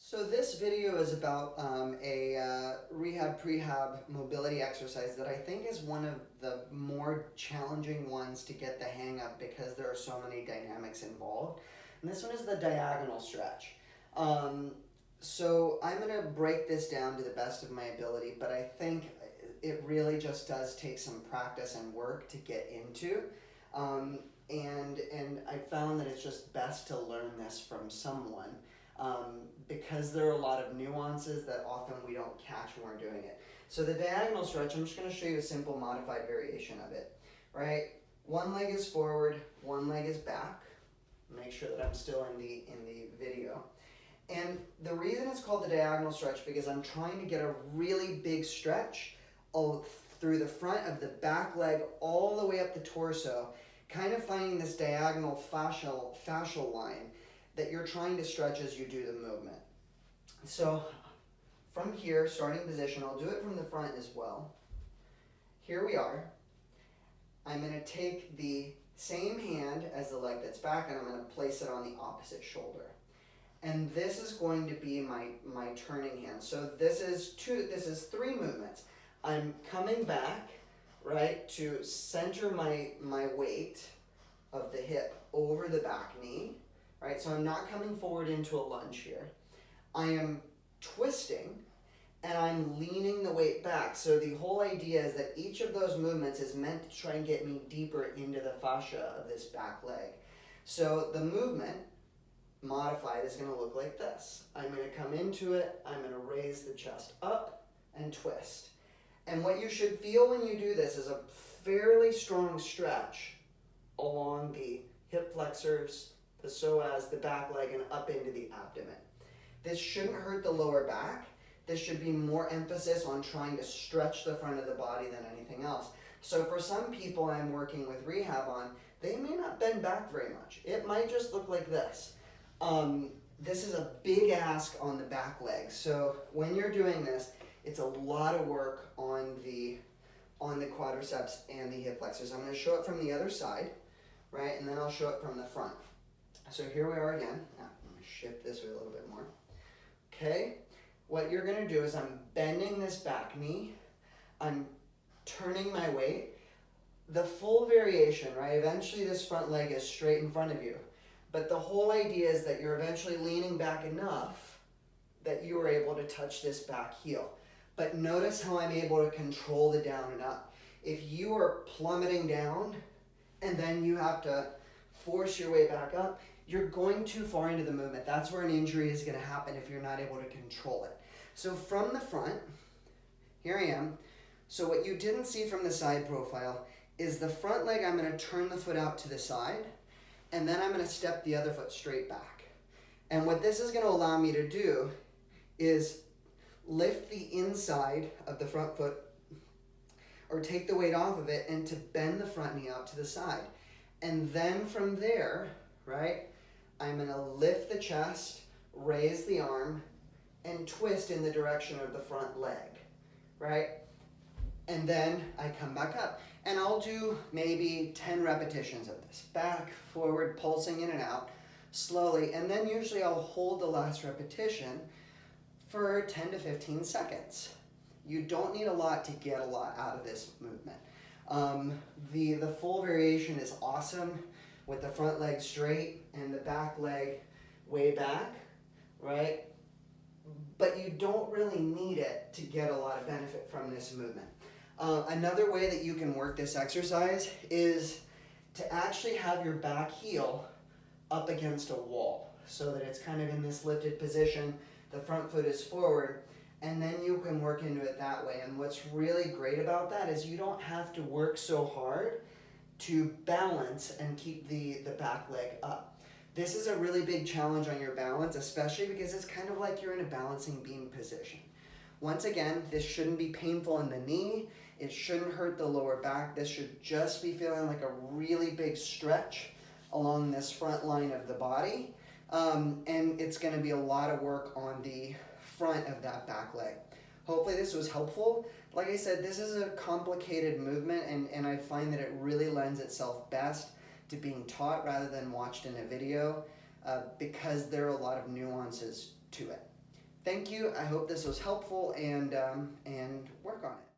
So this video is about a rehab prehab mobility exercise that I think is one of the more challenging ones to get the hang of because there are so many dynamics involved. And this one is the diagonal stretch. So I'm going to break this down to the best of my ability, but I think it really just does take some practice and work to get into. And I found that it's just best to learn this from someone. Because there are a lot of nuances that often we don't catch when we're doing it. So the diagonal stretch, I'm just going to show you a simple modified variation of it, right? One leg is forward, one leg is back. Make sure that I'm still in the video. And the reason it's called the diagonal stretch because I'm trying to get a really big stretch through the front of the back leg all the way up the torso, kind of finding this diagonal fascial line that you're trying to stretch as you do the movement. So from here, starting position, I'll do it from the front as well. Here we are. I'm going to take the same hand as the leg that's back and I'm going to place it on the opposite shoulder. And this is going to be my turning hand. So this is three movements. I'm coming back, right, to center my weight of the hip over the back knee. Right, so I'm not coming forward into a lunge here. I am twisting and I'm leaning the weight back. So the whole idea is that each of those movements is meant to try and get me deeper into the fascia of this back leg. So the movement modified is going to look like this. I'm going to come into it, I'm going to raise the chest up and twist. And what you should feel when you do this is a fairly strong stretch along the hip flexors, the psoas, the back leg, and up into the abdomen. This shouldn't hurt the lower back. This should be more emphasis on trying to stretch the front of the body than anything else. So for some people I'm working with rehab on, they may not bend back very much. It might just look like this. This is a big ask on the back leg. So when you're doing this, it's a lot of work on the quadriceps and the hip flexors. I'm going to show it from the other side, right, and then I'll show it from the front. So here we are again. Now, I'm going to shift this way a little bit more. Okay, what you're going to do is I'm bending this back knee. I'm turning my weight. The full variation, right? Eventually this front leg is straight in front of you. But the whole idea is that you're eventually leaning back enough that you are able to touch this back heel. But notice how I'm able to control the down and up. If you are plummeting down and then you have to force your way back up, you're going too far into the movement. That's where an injury is going to happen if you're not able to control it. So from the front, here I am. So what you didn't see from the side profile is the front leg, I'm going to turn the foot out to the side, and then I'm going to step the other foot straight back. And what this is going to allow me to do is lift the inside of the front foot or take the weight off of it and to bend the front knee out to the side. And then from there, right, I'm going to lift the chest, raise the arm, and twist in the direction of the front leg, right? And then I come back up. And I'll do maybe 10 repetitions of this. Back, forward, pulsing in and out, slowly. And then usually I'll hold the last repetition for 10 to 15 seconds. You don't need a lot to get a lot out of this movement. The full variation is awesome with the front leg straight and the back leg way back, right? But you don't really need it to get a lot of benefit from this movement. Another way that you can work this exercise is to actually have your back heel up against a wall so that it's kind of in this lifted position, the front foot is forward, and then you can work into it that way. And what's really great about that is you don't have to work so hard to balance and keep the back leg up. This is a really big challenge on your balance, especially because it's kind of like you're in a balancing beam position. Once again, this shouldn't be painful in the knee. It shouldn't hurt the lower back. This should just be feeling like a really big stretch along this front line of the body. And it's going to be a lot of work on the front of that back leg. Hopefully this was helpful. Like I said, this is a complicated movement, and I find that it really lends itself best to being taught rather than watched in a video because there are a lot of nuances to it. Thank you. I hope this was helpful, and work on it.